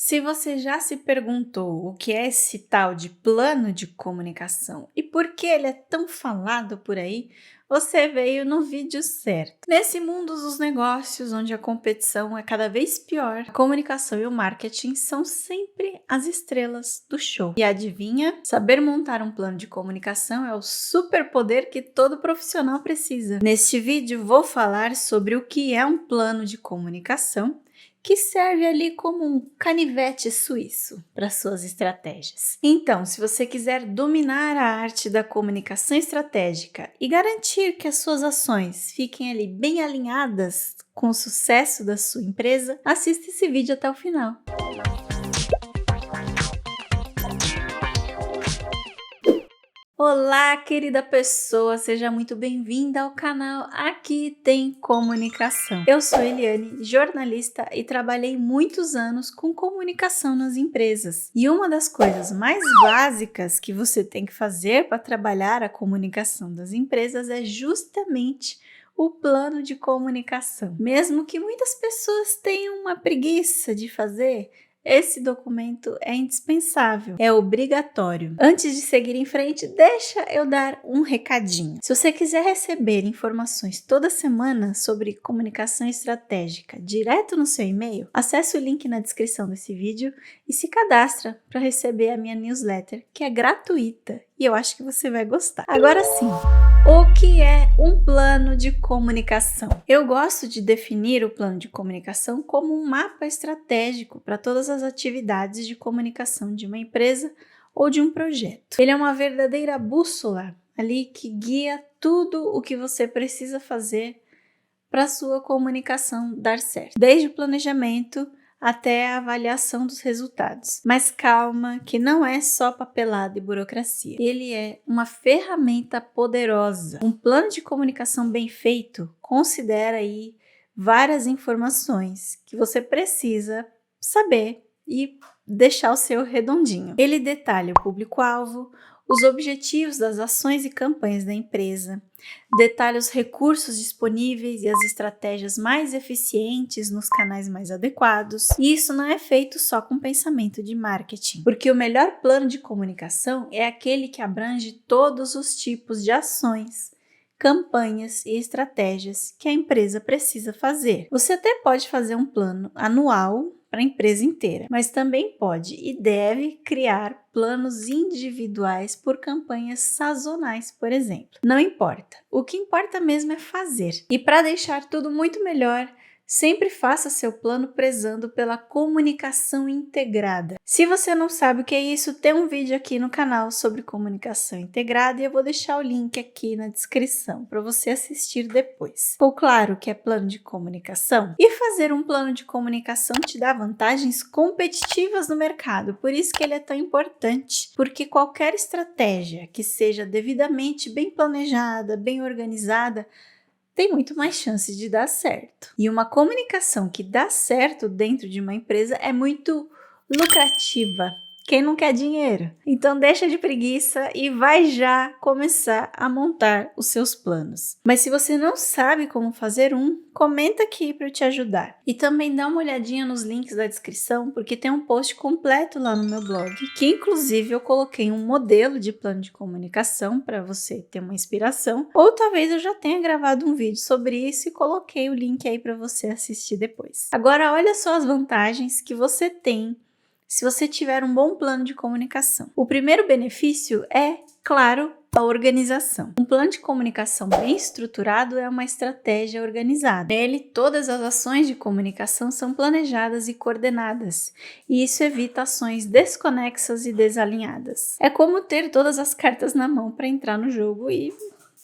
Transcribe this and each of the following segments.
Se você já se perguntou o que é esse tal de plano de comunicação e por que ele é tão falado por aí, você veio no vídeo certo. Nesse mundo dos negócios, onde a competição é cada vez pior, a comunicação e o marketing são sempre as estrelas do show. E adivinha? Saber montar um plano de comunicação é o superpoder que todo profissional precisa. Neste vídeo vou falar sobre o que é um plano de comunicação, que serve ali como um canivete suíço para suas estratégias. Então, se você quiser dominar a arte da comunicação estratégica e garantir que as suas ações fiquem ali bem alinhadas com o sucesso da sua empresa, assista esse vídeo até o final. Olá, querida pessoa, seja muito bem-vinda ao canal Aqui Tem Comunicação. Eu sou Eliane, jornalista e trabalhei muitos anos com comunicação nas empresas. E uma das coisas mais básicas que você tem que fazer para trabalhar a comunicação das empresas é justamente o plano de comunicação. Mesmo que muitas pessoas tenham uma preguiça de fazer, esse documento é indispensável, é obrigatório. Antes de seguir em frente, deixa eu dar um recadinho. Se você quiser receber informações toda semana sobre comunicação estratégica direto no seu e-mail, acesse o link na descrição desse vídeo e se cadastra para receber a minha newsletter, que é gratuita e eu acho que você vai gostar. Agora sim, o que é um plano de comunicação? Eu gosto de definir o plano de comunicação como um mapa estratégico para todas as atividades de comunicação de uma empresa ou de um projeto. Ele é uma verdadeira bússola ali que guia tudo o que você precisa fazer para a sua comunicação dar certo, desde o planejamento até a avaliação dos resultados. Mas calma, que não é só papelada e burocracia. Ele é uma ferramenta poderosa. Um plano de comunicação bem feito considera aí várias informações que você precisa saber e deixar o seu redondinho. Ele detalha o público-alvo, os objetivos das ações e campanhas da empresa, detalha os recursos disponíveis e as estratégias mais eficientes nos canais mais adequados. E isso não é feito só com pensamento de marketing, porque o melhor plano de comunicação é aquele que abrange todos os tipos de ações, campanhas e estratégias que a empresa precisa fazer. Você até pode fazer um plano anual para a empresa inteira, mas também pode e deve criar planos individuais por campanhas sazonais, por exemplo. Não importa, o que importa mesmo é fazer. E para deixar tudo muito melhor, sempre faça seu plano prezando pela comunicação integrada. Se você não sabe o que é isso, tem um vídeo aqui no canal sobre comunicação integrada e eu vou deixar o link aqui na descrição para você assistir depois. Ficou claro o que é plano de comunicação? E fazer um plano de comunicação te dá vantagens competitivas no mercado, por isso que ele é tão importante, porque qualquer estratégia que seja devidamente bem planejada, bem organizada, tem muito mais chances de dar certo. E uma comunicação que dá certo dentro de uma empresa é muito lucrativa. Quem não quer dinheiro? Então deixa de preguiça e vai já começar a montar os seus planos. Mas se você não sabe como fazer um, comenta aqui para eu te ajudar. E também dá uma olhadinha nos links da descrição, porque tem um post completo lá no meu blog, que inclusive eu coloquei um modelo de plano de comunicação para você ter uma inspiração, ou talvez eu já tenha gravado um vídeo sobre isso e coloquei o link aí para você assistir depois. Agora olha só as vantagens que você tem se você tiver um bom plano de comunicação. O primeiro benefício é, claro, a organização. Um plano de comunicação bem estruturado é uma estratégia organizada. Nele, todas as ações de comunicação são planejadas e coordenadas, e isso evita ações desconexas e desalinhadas. É como ter todas as cartas na mão para entrar no jogo e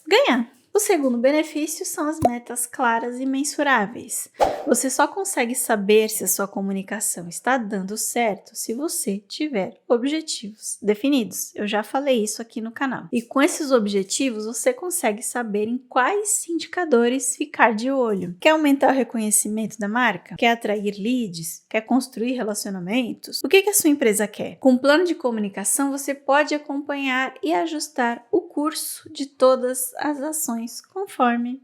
ganhar. O segundo benefício são as metas claras e mensuráveis. Você só consegue saber se a sua comunicação está dando certo se você tiver objetivos definidos. Eu já falei isso aqui no canal. E com esses objetivos, você consegue saber em quais indicadores ficar de olho. Quer aumentar o reconhecimento da marca? Quer atrair leads? Quer construir relacionamentos? O que a sua empresa quer? Com um plano de comunicação, você pode acompanhar e ajustar o curso de todas as ações conforme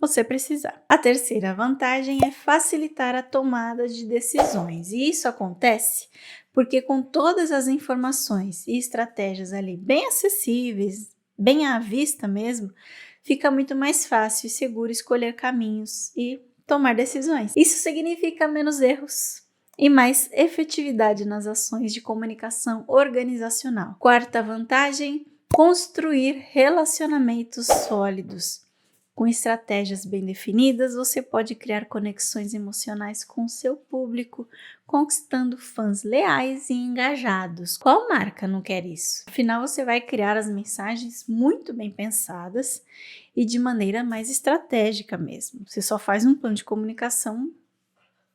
você precisar. A terceira vantagem é facilitar a tomada de decisões, e isso acontece porque com todas as informações e estratégias ali bem acessíveis, bem à vista mesmo, fica muito mais fácil e seguro escolher caminhos e tomar decisões. Isso significa menos erros e mais efetividade nas ações de comunicação organizacional. Quarta vantagem: construir relacionamentos sólidos. Com estratégias bem definidas, você pode criar conexões emocionais com seu público, conquistando fãs leais e engajados. Qual marca não quer isso? Afinal, você vai criar as mensagens muito bem pensadas e de maneira mais estratégica mesmo. Você só faz um plano de comunicação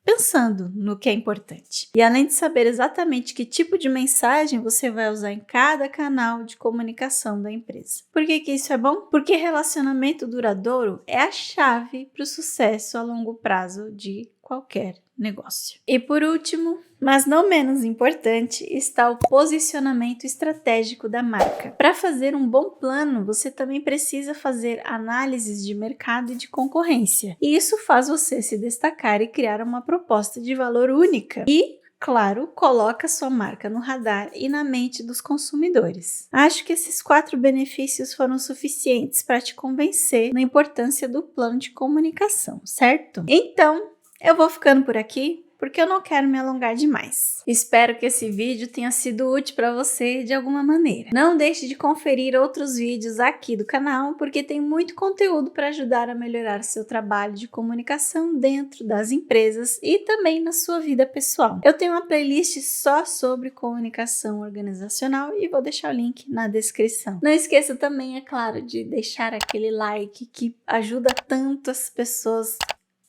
pensando no que é importante. E além de saber exatamente que tipo de mensagem você vai usar em cada canal de comunicação da empresa. Por que isso é bom? Porque relacionamento duradouro é a chave para o sucesso a longo prazo de qualquer negócio. E por último, mas não menos importante, está o posicionamento estratégico da marca. Para fazer um bom plano, você também precisa fazer análises de mercado e de concorrência. E isso faz você se destacar e criar uma proposta de valor única. E claro, coloca sua marca no radar e na mente dos consumidores. Acho que esses 4 benefícios foram suficientes para te convencer na importância do plano de comunicação, certo? Então, eu vou ficando por aqui, porque eu não quero me alongar demais. Espero que esse vídeo tenha sido útil para você de alguma maneira. Não deixe de conferir outros vídeos aqui do canal, porque tem muito conteúdo para ajudar a melhorar seu trabalho de comunicação dentro das empresas e também na sua vida pessoal. Eu tenho uma playlist só sobre comunicação organizacional e vou deixar o link na descrição. Não esqueça também, é claro, de deixar aquele like que ajuda tanto as pessoas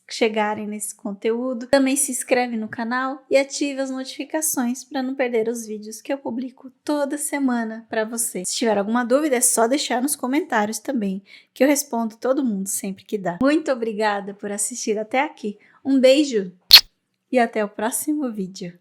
chegarem nesse conteúdo. Também se inscreve no canal e ative as notificações para não perder os vídeos que eu publico toda semana para você. Se tiver alguma dúvida, é só deixar nos comentários também, que eu respondo todo mundo sempre que dá. Muito obrigada por assistir até aqui. Um beijo e até o próximo vídeo.